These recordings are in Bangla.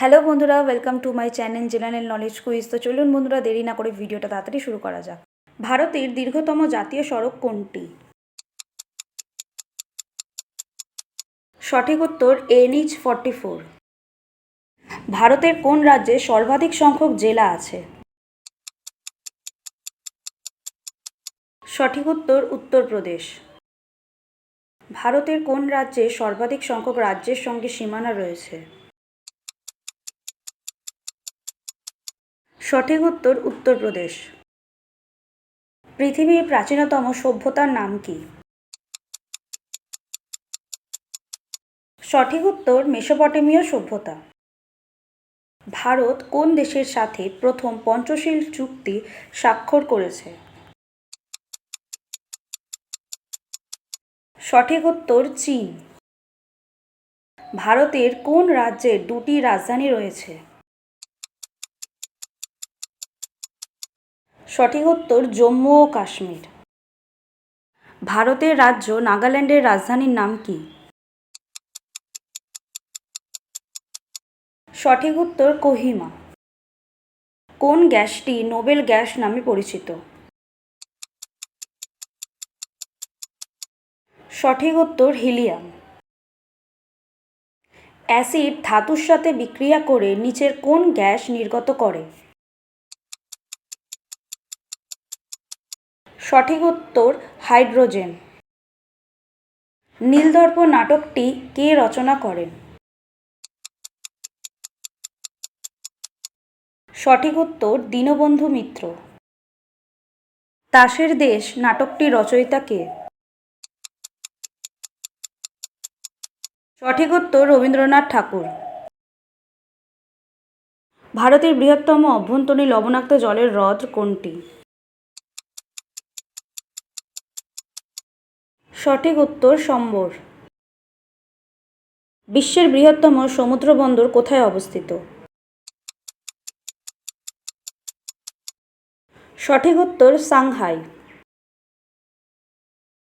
হ্যালো বন্ধুরা, welcome to my channel general knowledge quiz. তো চলুন বন্ধুরা, দেরি না করে ভিডিওটা তাড়াতাড়ি শুরু করা যাক। ভারতের দীর্ঘতম জাতীয় সড়ক কোনটি? সঠিক উত্তর NH-44। ভারতের কোন রাজ্যে সর্বাধিক সংখ্যক জেলা আছে? সঠিক উত্তর উত্তরপ্রদেশ। ভারতের কোন রাজ্যে সর্বাধিক সংখ্যক রাজ্যের সঙ্গে সীমানা রয়েছে? সঠিক উত্তর উত্তরপ্রদেশ। পৃথিবীর প্রাচীনতম সভ্যতার নাম কি? সঠিক উত্তর মেসোপটেমীয় সভ্যতা। ভারত কোন দেশের সাথে প্রথম পঞ্চশীল চুক্তি স্বাক্ষর করেছে? সঠিক উত্তর চীন। ভারতের কোন রাজ্যের দুটি রাজধানী রয়েছে? সঠিক উত্তর জম্মু ও কাশ্মীর। ভারতের রাজ্য নাগাল্যান্ডের রাজধানীর নাম কি? সঠিক উত্তর কোহিমা। কোন গ্যাসটি নোবেল গ্যাস নামে পরিচিত? সঠিক উত্তর হিলিয়াম। অ্যাসিড ধাতুর সাথে বিক্রিয়া করে নিচের কোন গ্যাস নির্গত করে? সঠিক উত্তর হাইড্রোজেন। নীলদর্পণ নাটকটি কে রচনা করেন? সঠিক উত্তর দীনবন্ধু মিত্র। তাসের দেশ নাটকটির রচয়িতা কে? সঠিক উত্তর রবীন্দ্রনাথ ঠাকুর। ভারতের বৃহত্তম অভ্যন্তরীণ লবণাক্ত জলের হ্রদ কোনটি? সঠিক উত্তর সম্বর। বিশ্বের বৃহত্তম সমুদ্র বন্দর কোথায় অবস্থিত? সঠিক উত্তর সাংহাই।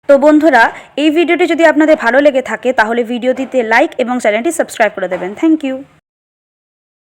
তো বন্ধুরা, এই ভিডিওটি যদি আপনাদের ভালো লেগে থাকে তাহলে ভিডিওটিতে লাইক এবং চ্যানেলটি সাবস্ক্রাইব করে দেবেন। Thank you.